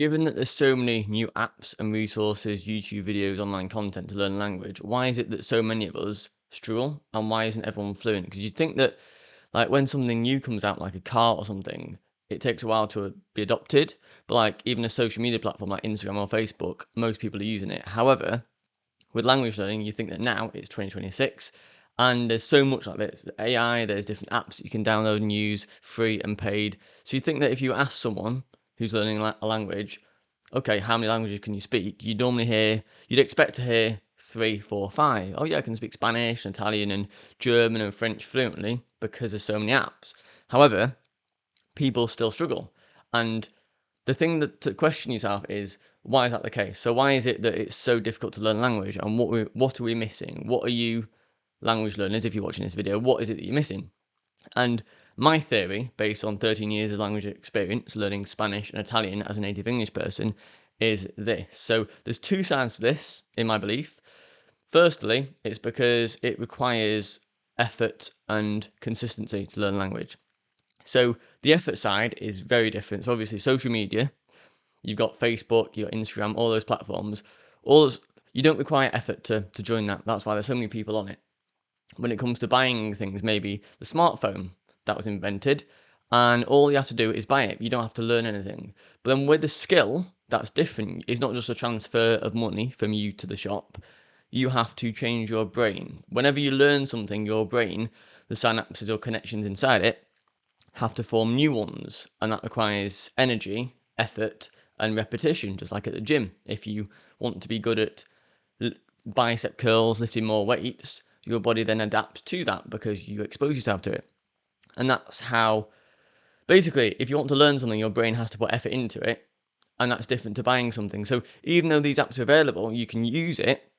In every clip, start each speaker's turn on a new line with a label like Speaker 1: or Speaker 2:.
Speaker 1: Given that there's so many new apps and resources, YouTube videos, online content to learn language, why is it that so many of us struggle and why isn't everyone fluent? Because you'd think that like when something new comes out, like a car or something, it takes a while to be adopted. But like even a social media platform like Instagram or Facebook, most people are using it. However, with language learning, you think that now it's 2026 and there's so much like this. There's AI, there's different apps that you can download and use, free and paid. So you think that if you ask someone who's learning a language, okay, how many languages can you speak? You'd expect to hear three, four, five. Oh yeah, I can speak Spanish, Italian, and German and French fluently because there's so many apps. However, people still struggle. And the thing that to question yourself is, why is that the case? So why is it that it's so difficult to learn language, and what are we missing? What are you language learners, if you're watching this video, what is it that you're missing? And my theory, based on 13 years of language experience learning Spanish and Italian as a native English person, is this. So there's two sides to this, in my belief. Firstly, it's because it requires effort and consistency to learn language. So the effort side is very different. So obviously social media, you've got Facebook, you've got Instagram, all those platforms. All those, you don't require effort to join that. That's why there's so many people on it. When it comes to buying things, maybe the smartphone that was invented, and all you have to do is buy it. You don't have to learn anything. But then with the skill, that's different. It's not just a transfer of money from you to the shop. You have to change your brain. Whenever you learn something, your brain, the synapses or connections inside it, have to form new ones, and that requires energy, effort, and repetition, just like at the gym. If you want to be good at bicep curls, lifting more weights, your body then adapts to that because you expose yourself to it. And that's how, basically, if you want to learn something, your brain has to put effort into it, and that's different to buying something. So even though these apps are available, you can use it,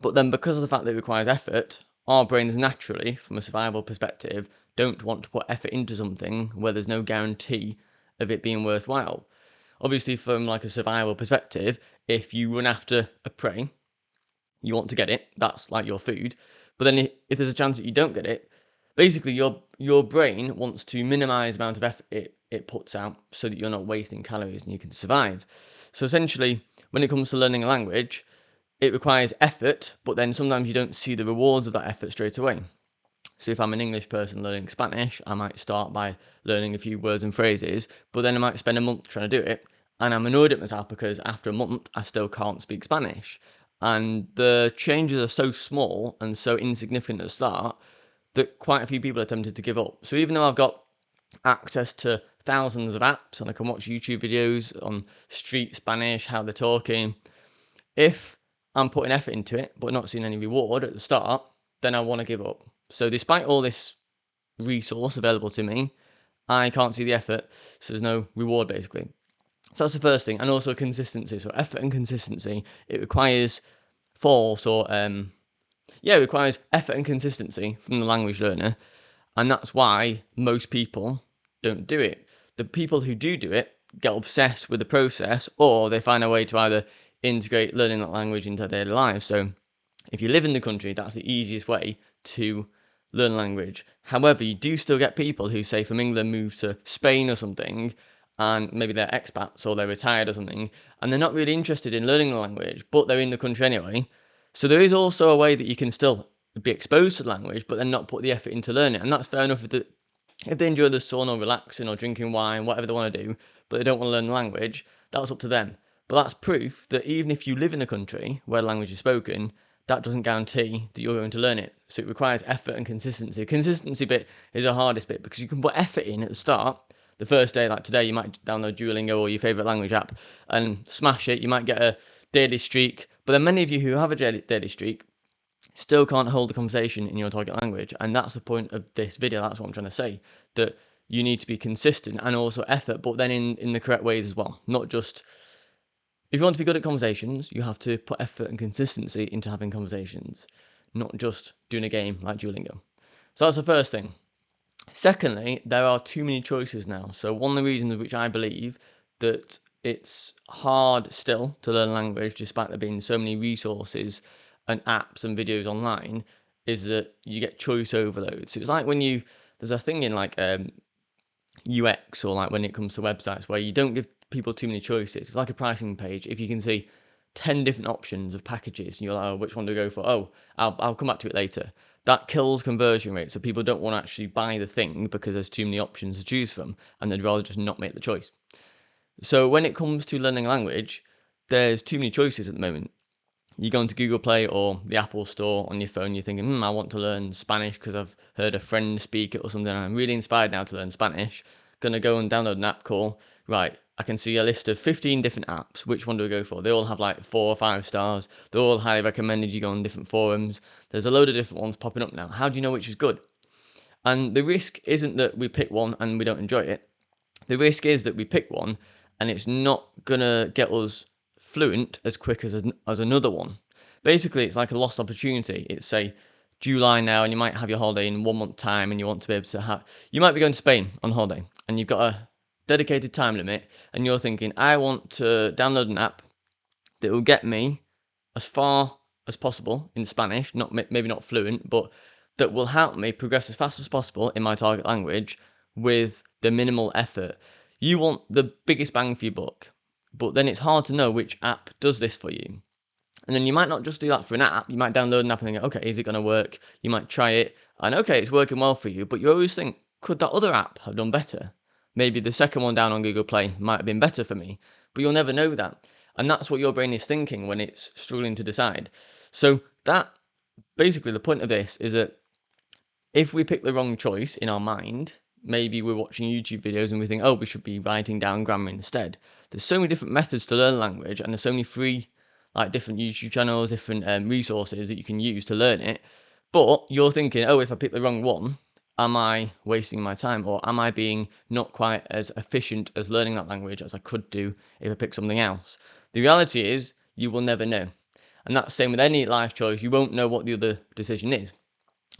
Speaker 1: but then because of the fact that it requires effort, our brains naturally, from a survival perspective, don't want to put effort into something where there's no guarantee of it being worthwhile. Obviously, from like a survival perspective, if you run after a prey, you want to get it, that's like your food. But then if there's a chance that you don't get it, basically your brain wants to minimize the amount of effort it puts out so that you're not wasting calories and you can survive. So essentially, when it comes to learning a language, it requires effort, but then sometimes you don't see the rewards of that effort straight away. So if I'm an English person learning Spanish, I might start by learning a few words and phrases, but then I might spend a month trying to do it, and I'm annoyed at myself because after a month I still can't speak Spanish. And the changes are so small and so insignificant at the start that quite a few people are tempted to give up. So even though I've got access to thousands of apps and I can watch YouTube videos on street Spanish, how they're talking, if I'm putting effort into it but not seeing any reward at the start, then I want to give up. So despite all this resource available to me, I can't see the effort, so there's no reward basically. So that's the first thing, and also consistency. So effort and consistency, it requires force or it requires effort and consistency from the language learner, and that's why most people don't do it. The people who do it get obsessed with the process, or they find a way to either integrate learning that language into their daily lives. So if you live in the country, that's the easiest way to learn language. However, you do still get people who, say, from England move to Spain or something, and maybe they're expats or they're retired or something, and they're not really interested in learning the language, but they're in the country anyway. So there is also a way that you can still be exposed to the language, but then not put the effort into learning it. And that's fair enough if they enjoy the sun or relaxing or drinking wine, whatever they want to do, but they don't want to learn the language, that's up to them. But that's proof that even if you live in a country where the language is spoken, that doesn't guarantee that you're going to learn it. So it requires effort and consistency. The consistency bit is the hardest bit because you can put effort in at the start. The first day, like today, you might download Duolingo or your favourite language app and smash it. You might get a daily streak. But then many of you who have a daily streak still can't hold the conversation in your target language. And that's the point of this video. That's what I'm trying to say. That you need to be consistent and also effort, but then in the correct ways as well. Not just, if you want to be good at conversations, you have to put effort and consistency into having conversations, not just doing a game like Duolingo. So that's the first thing. Secondly, there are too many choices now. So one of the reasons which I believe that it's hard still to learn language, despite there being so many resources and apps and videos online, is that you get choice overload. So it's like when there's a thing in like UX or like when it comes to websites where you don't give people too many choices. It's like a pricing page. If you can see 10 different options of packages and you're like, oh, which one do I go for? Oh, I'll come back to it later. That kills conversion rate. So people don't want to actually buy the thing because there's too many options to choose from and they'd rather just not make the choice. So when it comes to learning a language, there's too many choices at the moment. You go into Google Play or the Apple Store on your phone, you're thinking, I want to learn Spanish because I've heard a friend speak it or something, and I'm really inspired now to learn Spanish. Gonna go and download an app called, right, I can see a list of 15 different apps. Which one do I go for? They all have like 4 or 5 stars. They're all highly recommended. You go on different forums. There's a load of different ones popping up now. How do you know which is good? And the risk isn't that we pick one and we don't enjoy it. The risk is that we pick one and it's not gonna get us fluent as quick as another one. Basically, it's like a lost opportunity. It's say July now, and you might have your holiday in 1 month time, and you want to be able to have. You might be going to Spain on holiday, and you've got a dedicated time limit, and you're thinking, I want to download an app that will get me as far as possible in Spanish, not maybe not fluent, but that will help me progress as fast as possible in my target language with the minimal effort. You want the biggest bang for your buck, but then it's hard to know which app does this for you. And then you might not just do that for an app. You might download an app and think, okay, is it going to work? You might try it, and okay, it's working well for you, but you always think, could that other app have done better? Maybe the second one down on Google Play might have been better for me, but you'll never know that. And that's what your brain is thinking when it's struggling to decide. So that basically the point of this is that if we pick the wrong choice in our mind, maybe we're watching YouTube videos and we think, oh, we should be writing down grammar instead. There's so many different methods to learn language, and there's so many free, like different YouTube channels, different resources that you can use to learn it. But you're thinking, oh, if I pick the wrong one, am I wasting my time, or am I being not quite as efficient as learning that language as I could do if I pick something else? The reality is, you will never know. And that's the same with any life choice. You won't know what the other decision is.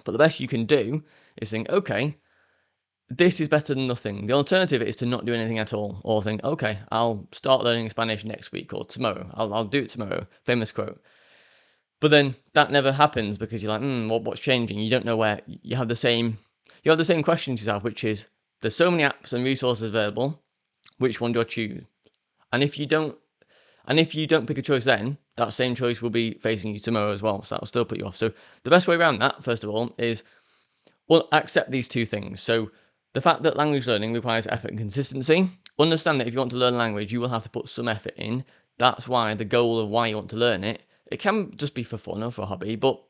Speaker 1: But the best you can do is think, okay, this is better than nothing. The alternative is to not do anything at all, or think, okay, I'll start learning Spanish next week or tomorrow. I'll do it tomorrow. Famous quote. But then that never happens because you're like, what's changing? You don't know where. You have the same question to yourself, which is, there's so many apps and resources available. Which one do I choose? And if you don't pick a choice then, that same choice will be facing you tomorrow as well. So that'll still put you off. So the best way around that, first of all, is, well, accept these two things. So the fact that language learning requires effort and consistency. Understand that if you want to learn language, you will have to put some effort in. That's why the goal of why you want to learn it. It can just be for fun or for a hobby, but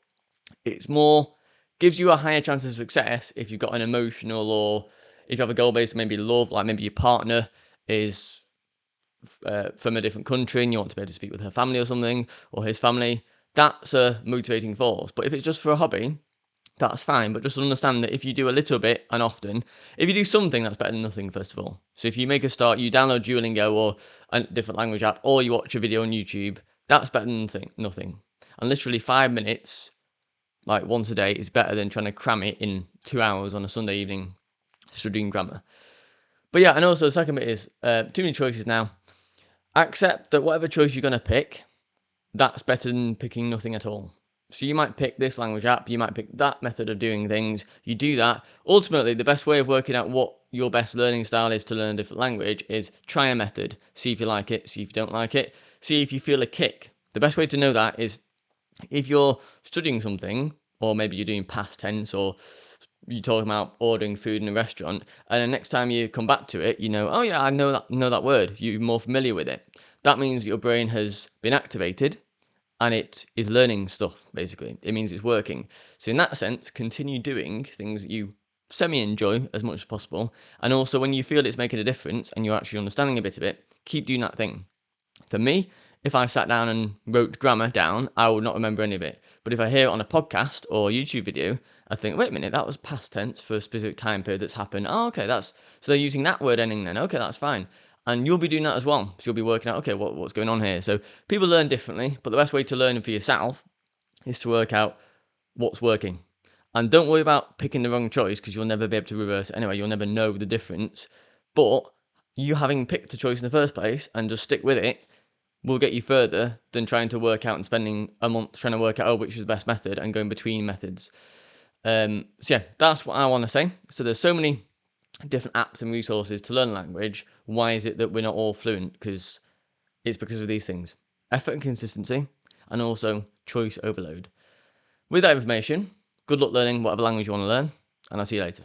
Speaker 1: it's more, gives you a higher chance of success if you've got an emotional, or if you have a goal based, maybe love, like maybe your partner is from a different country and you want to be able to speak with her family or something, or his family. That's a motivating force. But if it's just for a hobby, that's fine. But just understand that if you do a little bit and often, if you do something, that's better than nothing, first of all. So if you make a start, you download Duolingo or a different language app, or you watch a video on YouTube, that's better than nothing. And literally 5 minutes, like once a day, is better than trying to cram it in 2 hours on a Sunday evening studying grammar. But yeah, and also the second bit is too many choices now. Accept that whatever choice you're going to pick, that's better than picking nothing at all. So you might pick this language app, you might pick that method of doing things, you do that. Ultimately, the best way of working out what your best learning style is to learn a different language is try a method, see if you like it, see if you don't like it, see if you feel a kick. The best way to know that is if you're studying something, or maybe you're doing past tense, or you're talking about ordering food in a restaurant, and the next time you come back to it, you know, oh yeah, I know that word, you're more familiar with it. That means your brain has been activated, and it is learning stuff, basically. It means it's working. So in that sense, continue doing things that you semi-enjoy as much as possible. And also when you feel it's making a difference and you're actually understanding a bit of it, keep doing that thing. For me, if I sat down and wrote grammar down, I would not remember any of it. But if I hear it on a podcast or a YouTube video, I think, wait a minute, that was past tense for a specific time period that's happened. Oh, okay, so they're using that word ending then. Okay, that's fine. And you'll be doing that as well. So you'll be working out, okay, what's going on here? So people learn differently, but the best way to learn for yourself is to work out what's working. And don't worry about picking the wrong choice, because you'll never be able to reverse it anyway. You'll never know the difference. But you having picked the choice in the first place and just stick with it will get you further than trying to work out and spending a month trying to work out, which is the best method, and going between methods. So yeah, that's what I want to say. So there's so many different apps and resources to learn language, why is it that we're not all fluent? Because it's because of these things: effort and consistency, and also choice overload. With that information, good luck learning whatever language you want to learn, and I'll see you later.